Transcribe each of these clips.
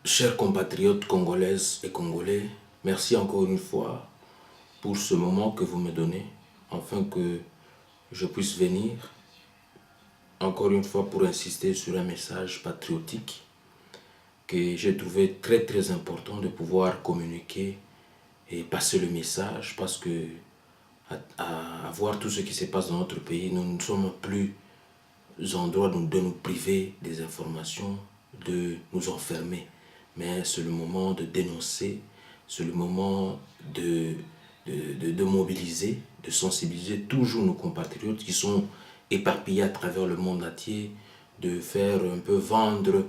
Chers compatriotes congolaises et congolais, merci encore une fois pour ce moment que vous me donnez, afin que je puisse venir encore une fois pour insister sur un message patriotique que j'ai trouvé très important de pouvoir communiquer et passer le message, parce que à voir tout ce qui se passe dans notre pays, nous ne sommes plus en droit de nous priver des informations, de nous enfermer. Mais c'est le moment de dénoncer, c'est le moment de mobiliser, de sensibiliser toujours nos compatriotes qui sont éparpillés à travers le monde entier, de faire un peu vendre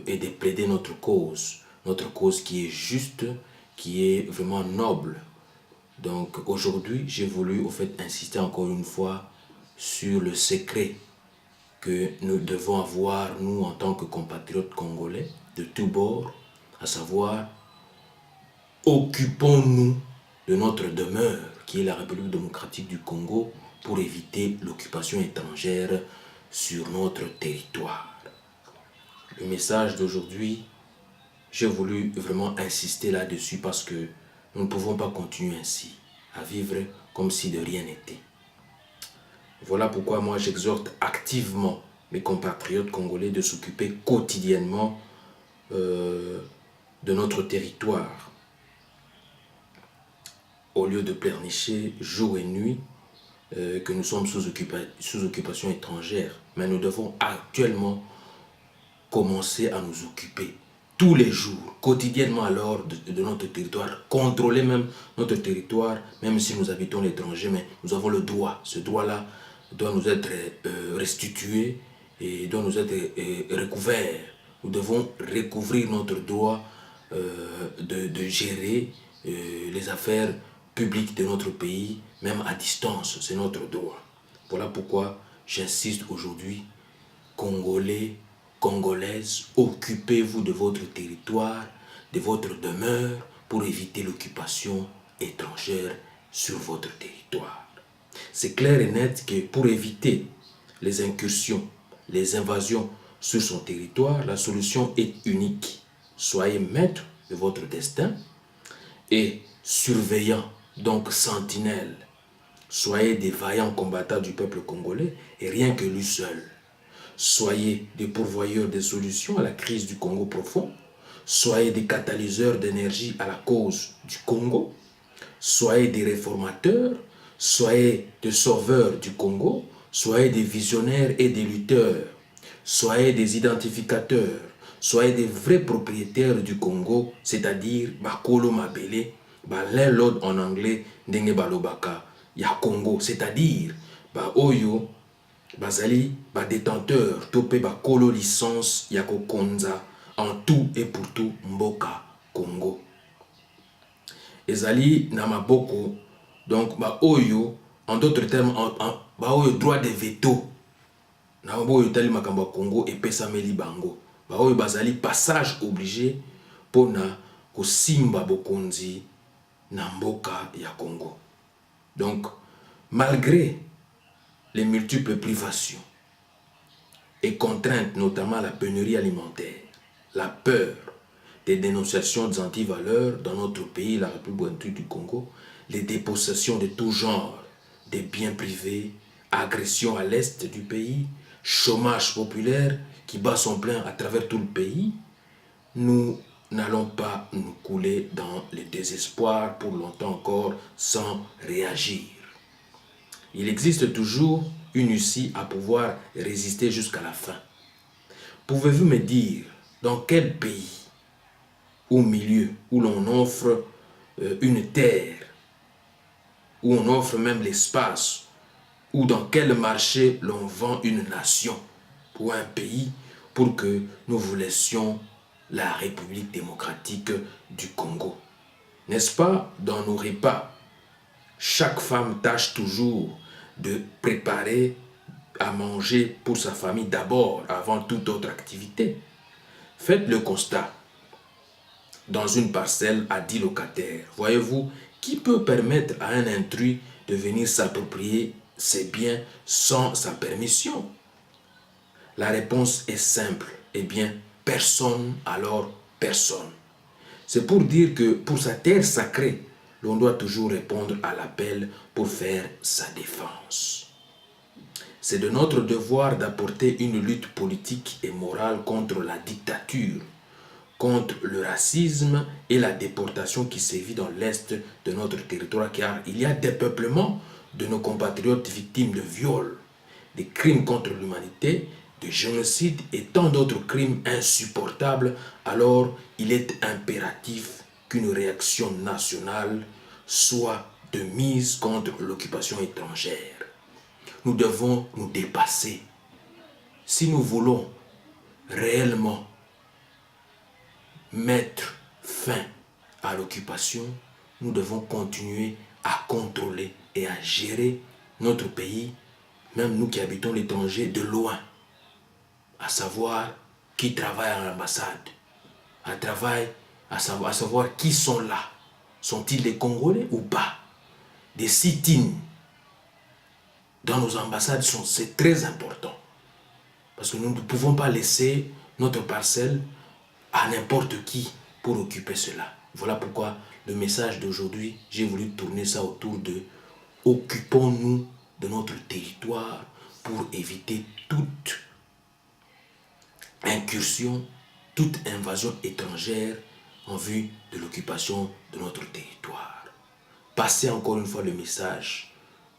et de plaider notre cause qui est juste, qui est vraiment noble. Donc aujourd'hui, j'ai voulu au fait insister encore une fois sur le secret que nous devons avoir, nous, en tant que compatriotes congolais, de tous bords, à savoir, occupons-nous de notre demeure, qui est la République démocratique du Congo, pour éviter l'occupation étrangère sur notre territoire. Le message d'aujourd'hui, j'ai voulu vraiment insister là-dessus parce que nous ne pouvons pas continuer ainsi, à vivre comme si de rien n'était. Voilà pourquoi moi j'exhorte activement mes compatriotes congolais de s'occuper quotidiennement de notre territoire, au lieu de pleurnicher jour et nuit que nous sommes sous occupation étrangère. Mais nous devons actuellement commencer à nous occuper tous les jours, quotidiennement alors de notre territoire, contrôler même notre territoire, même si nous habitons l'étranger, mais nous avons le droit. Ce droit-là doit nous être restitué et doit nous être recouvert. Nous devons recouvrir notre droit de gérer les affaires publiques de notre pays, même à distance, c'est notre droit. Voilà pourquoi j'insiste aujourd'hui, Congolais, Congolaises, occupez-vous de votre territoire, de votre demeure, pour éviter l'occupation étrangère sur votre territoire. C'est clair et net que pour éviter les incursions, les invasions sur son territoire, la solution est unique. Soyez maître de votre destin et surveillant, donc sentinelle. Soyez des vaillants combattants du peuple congolais et rien que lui seul. Soyez des pourvoyeurs de solutions à la crise du Congo profond. Soyez des catalyseurs d'énergie à la cause du Congo. Soyez des réformateurs. Soyez des sauveurs du Congo. Soyez des visionnaires et des lutteurs. Soyez des identificateurs. Soyez des vrais propriétaires du Congo, c'est-à-dire Bakolo Mabele, l'un l'autre en anglais, Ndenge Balobaka, ya Congo, c'est-à-dire Oyo, bazali détenteur topé bakolo licence ya kokonza en tout et pour tout mboka Congo. Ezali na maboko, donc oyo, en d'autres termes, oyo droit de veto na oyo tali makambo Congo et pesameli bango. Oyo bazali passage obligé pour na kosimba bokonzi na mboka ya Congo. Donc malgré les multiples privations et contraintes, notamment la pénurie alimentaire, la peur des dénonciations anti-valeurs dans notre pays, la République du Congo, les dépossessions de tout genre, des biens privés, agressions à l'est du pays, chômage populaire qui bat son plein à travers tout le pays, nous n'allons pas nous couler dans le désespoir pour longtemps encore sans réagir. Il existe toujours une issue à pouvoir résister jusqu'à la fin. Pouvez-vous me dire dans quel pays ou milieu où l'on offre une terre, où on offre même l'espace, ou dans quel marché l'on vend une nation ou un pays pour que nous vous laissions la République démocratique du Congo? N'est-ce pas dans nos repas? Chaque femme tâche toujours de préparer à manger pour sa famille d'abord, avant toute autre activité. Faites le constat. Dans une parcelle à 10 locataires, voyez-vous, qui peut permettre à un intrus de venir s'approprier ses biens sans sa permission? La réponse est simple. Eh bien, personne, alors personne. C'est pour dire que pour sa terre sacrée, l'on doit toujours répondre à l'appel pour faire sa défense. C'est de notre devoir d'apporter une lutte politique et morale contre la dictature, contre le racisme et la déportation qui sévit dans l'est de notre territoire, car il y a des peuplements de nos compatriotes victimes de viols, des crimes contre l'humanité, de génocide et tant d'autres crimes insupportables. Alors il est impératif qu'une réaction nationale soit de mise contre l'occupation étrangère. Nous devons nous dépasser. Si nous voulons réellement mettre fin à l'occupation, nous devons continuer à contrôler et à gérer notre pays, même nous qui habitons l'étranger, de loin. À savoir qui travaille à l'ambassade, à savoir qui sont là. Sont-ils des Congolais ou pas? Des sit-ins dans nos ambassades, c'est très important. Parce que nous ne pouvons pas laisser notre parcelle à n'importe qui pour occuper cela. Voilà pourquoi le message d'aujourd'hui, j'ai voulu tourner ça autour de occupons-nous de notre territoire pour éviter toute incursion, toute invasion étrangère en vue de l'occupation de notre territoire. Passez encore une fois le message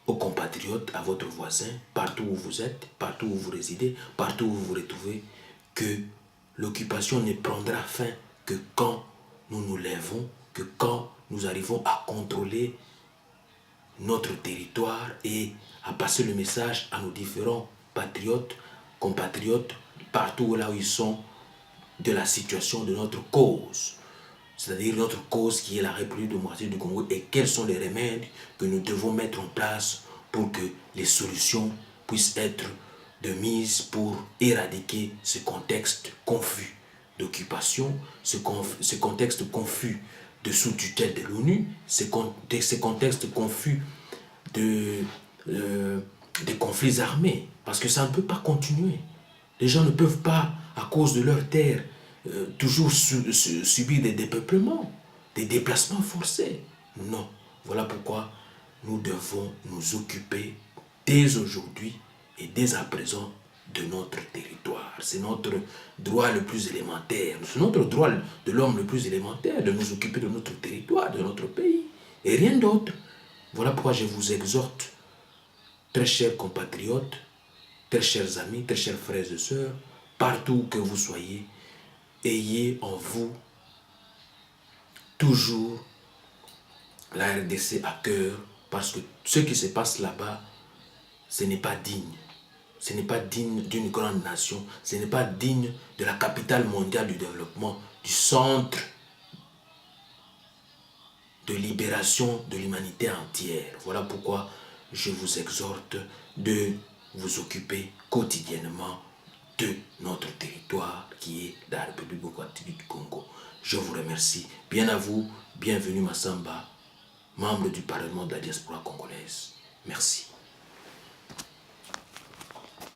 aux compatriotes, à votre voisin, partout où vous êtes, partout où vous résidez, partout où vous vous retrouvez, que l'occupation ne prendra fin que quand nous nous lèvons, que quand nous arrivons à contrôler notre territoire et à passer le message à nos différents patriotes, compatriotes, partout là où ils sont, de la situation de notre cause. C'est-à-dire notre cause qui est la République démocratique du Congo et quels sont les remèdes que nous devons mettre en place pour que les solutions puissent être de mise pour éradiquer ce contexte confus d'occupation, ce contexte confus de sous-tutelle de l'ONU, ce contexte confus de conflits armés. Parce que ça ne peut pas continuer. Les gens ne peuvent pas, à cause de leur terre, toujours subir des dépeuplements, des déplacements forcés. Non. Voilà pourquoi nous devons nous occuper dès aujourd'hui et dès à présent de notre territoire. C'est notre droit le plus élémentaire. C'est notre droit de l'homme le plus élémentaire de nous occuper de notre territoire, de notre pays. Et rien d'autre. Voilà pourquoi je vous exhorte, très chers compatriotes, très chers amis, très chers frères et sœurs, partout que vous soyez, ayez en vous toujours la RDC à cœur, parce que ce qui se passe là-bas, ce n'est pas digne. Ce n'est pas digne d'une grande nation, ce n'est pas digne de la capitale mondiale du développement, du centre de libération de l'humanité entière. Voilà pourquoi je vous exhorte de vous occuper quotidiennement de notre territoire qui est la République démocratique du Congo. Je vous remercie. Bien à vous, bienvenue Massamba, membre du Parlement de la diaspora congolaise. Merci.